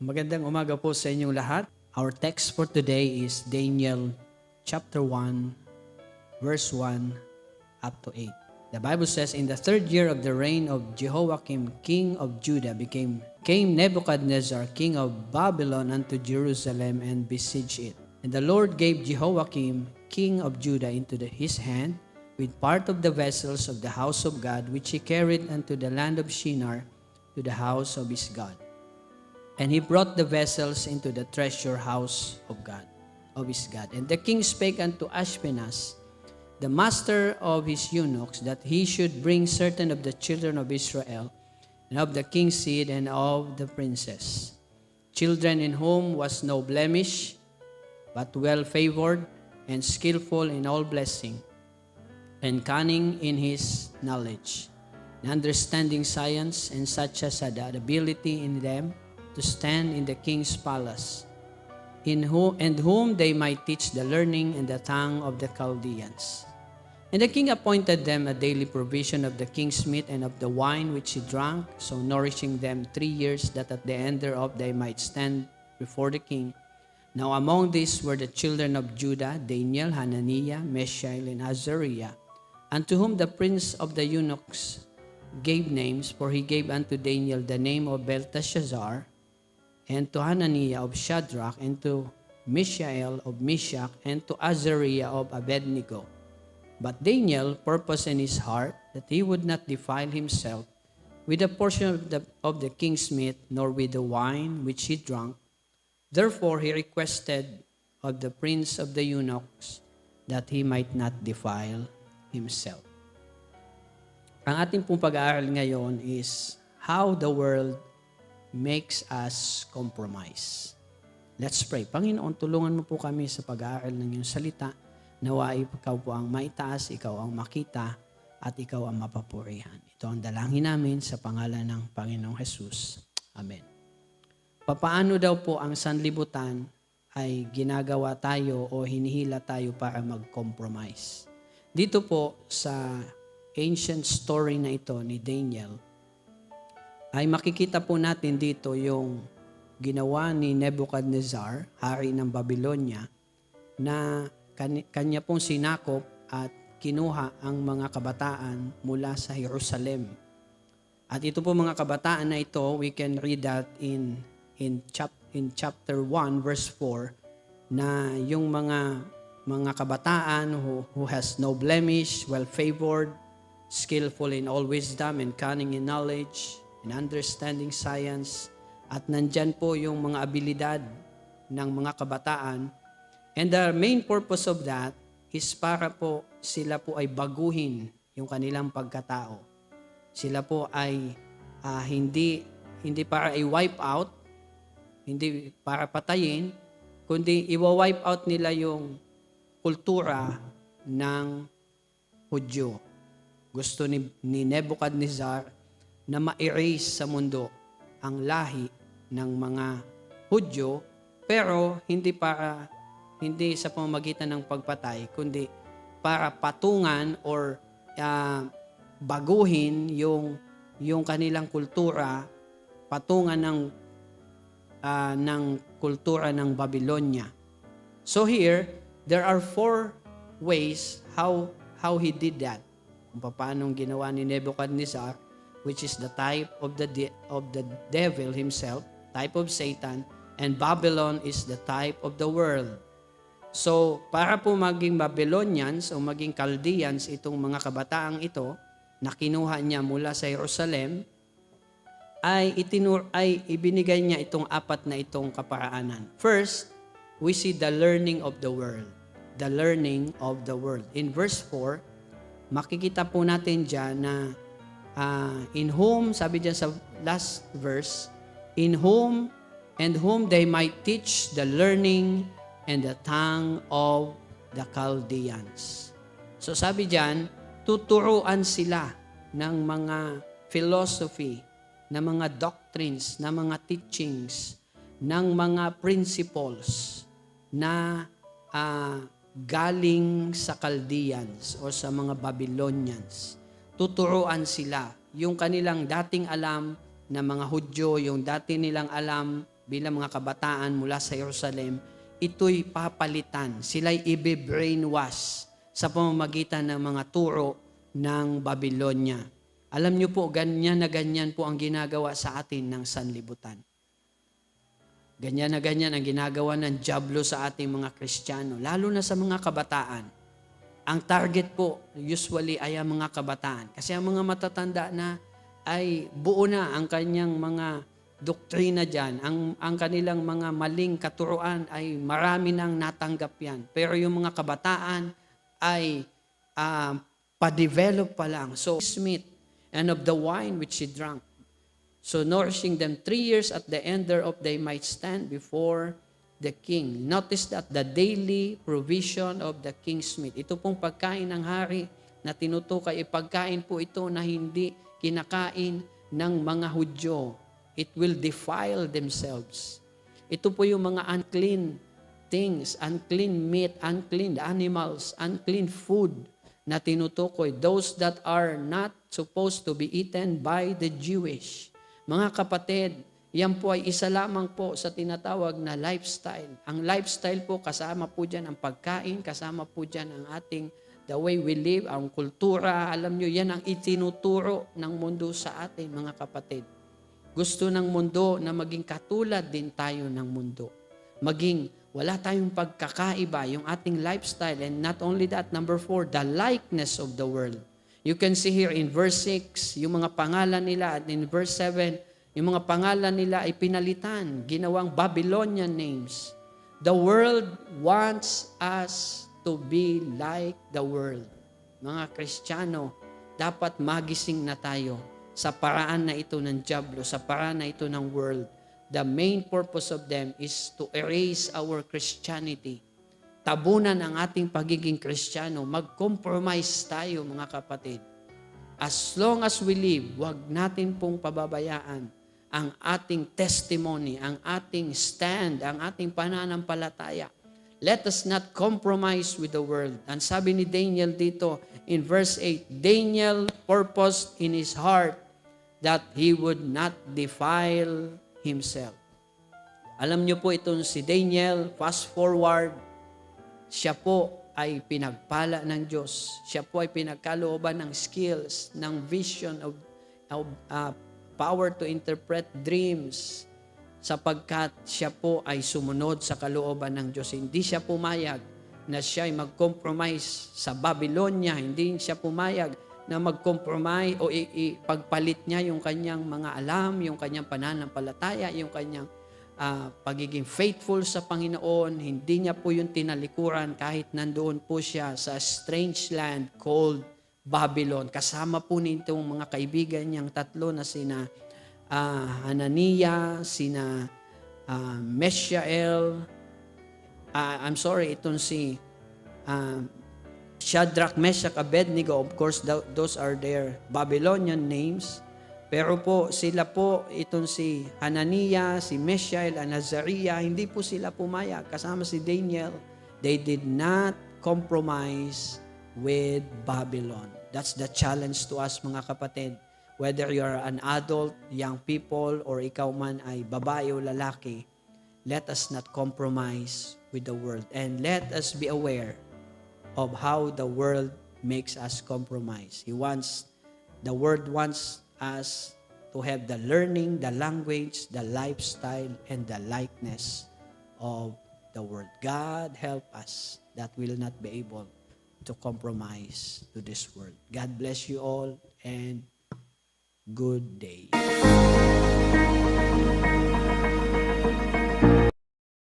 Magandang umaga po sa inyong lahat. Our text for today is Daniel chapter 1, verse 1 up to 8. The Bible says, in the third year of the reign of Jehoiakim, king of Judah, came Nebuchadnezzar, king of Babylon, unto Jerusalem and besieged it. And the Lord gave Jehoiakim, king of Judah, into his hand, with part of the vessels of the house of God, which he carried unto the land of Shinar, to the house of his God. And he brought the vessels into the treasure house of his God. And the king spake unto Ashpenaz, the master of his eunuchs, that he should bring certain of the children of Israel, and of the king's seed, and of the princes, children in whom was no blemish, but well favored, and skillful in all blessing, and cunning in his knowledge, and understanding science, and such as had ability in them to stand in the king's palace, and whom they might teach the learning and the tongue of the Chaldeans. And the king appointed them a daily provision of the king's meat and of the wine which he drank, so nourishing them 3 years, that at the end thereof they might stand before the king. Now among these were the children of Judah, Daniel, Hananiah, Mishael, and Azariah, unto whom the prince of the eunuchs gave names, for he gave unto Daniel the name of Belteshazzar, and to Hananiah of Shadrach, and to Mishael of Meshach, and to Azariah of Abednego. But Daniel purposed in his heart that he would not defile himself with a portion of the king's meat, nor with the wine which he drank. Therefore he requested of the prince of the eunuchs that he might not defile himself. Ang ating pong pag-aaral ngayon is how the world makes us compromise. Let's pray. Panginoon, tulungan mo po kami sa pag-aaral ng iyong salita. Naway ikaw po ang maitaas, ikaw ang makita, at ikaw ang mapapurihan. Ito ang dalangin namin sa pangalan ng Panginoong Jesus. Amen. Papaano daw po ang sanlibutan ay ginagawa tayo o hinihila tayo para mag-compromise? Dito po sa ancient story na ito ni Daniel, ay makikita po natin dito yung ginawa ni Nebuchadnezzar, hari ng Babylonia, na kanya pong sinakop at kinuha ang mga kabataan mula sa Jerusalem. At ito po mga kabataan na ito, we can read that in chapter 1 verse 4, na yung mga kabataan who has no blemish, well favored, skillful in all wisdom, and cunning in knowledge, and understanding science, at nandyan po yung mga abilidad ng mga kabataan. And the main purpose of that is para po sila po ay baguhin yung kanilang pagkatao. Sila po ay hindi para i-wipe out, hindi para patayin, kundi i-wipe out nila yung kultura ng Hudyo. Gusto ni Nebuchadnezzar na ma-erase sa mundo ang lahi ng mga Hudyo, pero hindi sa pamamagitan ng pagpatay, kundi para patungan or baguhin yung kanilang kultura, patungan ng kultura ng Babylonia. So here, there are 4 ways how he did that. Kung paano ginawa ni Nebuchadnezzar, which is the type of the devil himself, type of Satan, and Babylon is the type of the world. So, para po maging Babylonians o maging Chaldeans itong mga kabataang ito na kinuha niya mula sa Jerusalem, ay ibinigay niya itong 4 na itong kaparaanan. First, we see the learning of the world. The learning of the world. In verse 4, makikita po natin dyan na in whom, sabi dyan sa last verse, in whom they might teach the learning and the tongue of the Chaldeans. So sabi dyan, tuturuan sila ng mga philosophy, ng mga doctrines, ng mga teachings, ng mga principles na galing sa Chaldeans o sa mga Babylonians. Tuturuan sila yung kanilang dating alam na mga Hudyo, yung dati nilang alam bilang mga kabataan mula sa Jerusalem, ito'y papalitan. Sila'y i-brainwash sa pamamagitan ng mga turo ng Babylonia. Alam niyo po, ganyan na ganyan po ang ginagawa sa atin ng sanlibutan. Ganyan na ganyan ang ginagawa ng dyablo sa ating mga Kristiyano, lalo na sa mga kabataan. Ang target po usually ay ang mga kabataan. Kasi ang mga matatanda na ay buo na ang kanyang mga doktrina dyan. Ang kanilang mga maling katuruan ay marami nang natanggap yan. Pero yung mga kabataan ay pa-develop pa lang. So, Smith, and of the wine which he drank. So, nourishing them 3 years, at the end thereof they might stand before the king. Notice that the daily provision of the king's meat. Ito pong pagkain ng hari na tinutukay, ipagkain po ito na hindi kinakain ng mga Hudyo. It will defile themselves. Ito po yung mga unclean things, unclean meat, unclean animals, unclean food na tinutukoy. Those that are not supposed to be eaten by the Jewish. Mga kapatid, yan po ay isa lamang po sa tinatawag na lifestyle. Ang lifestyle po, kasama po dyan ang pagkain, kasama po dyan ang ating the way we live, ang kultura. Alam nyo, yan ang itinuturo ng mundo sa atin, mga kapatid. Gusto ng mundo na maging katulad din tayo ng mundo. Maging wala tayong pagkakaiba, yung ating lifestyle. And not only that, number 4, the likeness of the world. You can see here in verse 6, yung mga pangalan nila, at in verse 7, yung mga pangalan nila ay pinalitan, ginawang Babylonian names. The world wants us to be like the world. Mga Kristiyano, dapat magising na tayo sa paraan na ito ng dyablo, sa paraan na ito ng world. The main purpose of them is to erase our Christianity. Tabunan ang ating pagiging Kristiyano. Mag-compromise tayo, mga kapatid. As long as we live, wag natin pong pababayaan ang ating testimony, ang ating stand, ang ating pananampalataya. Let us not compromise with the world. Ang sabi ni Daniel dito in verse 8, Daniel purposed in his heart that he would not defile himself. Alam niyo po itong si Daniel, fast forward, siya po ay pinagpala ng Diyos. Siya po ay pinagkalooban ng skills, ng vision of power to interpret dreams, sapagkat siya po ay sumunod sa kalooban ng Diyos. Hindi siya pumayag na siya ay mag-compromise sa Babylonia. Hindi siya pumayag na mag-compromise o ipagpalit niya yung kanyang mga alam, yung kanyang pananampalataya, yung kanyang pagiging faithful sa Panginoon. Hindi niya po yung tinalikuran kahit nandoon po siya sa strange land called Babylon. Kasama po nitong mga kaibigan niyang tatlo na sina Hananiah, sina Mishael, itong si Shadrach, Meshach, Abednego. Of course, those are their Babylonian names. Pero po, sila po, itong si Hananiah, si Mishael, and Azariah, hindi po sila pumayag. Kasama si Daniel, they did not compromise with Babylon. That's the challenge to us, mga kapatid. Whether you are an adult, young people, or ikaw man ay babae o lalaki, let us not compromise with the world. And let us be aware of how the world makes us compromise. The world wants us to have the learning, the language, the lifestyle, and the likeness of the world. God help us that will not be able to compromise to this world. God bless you all and good day.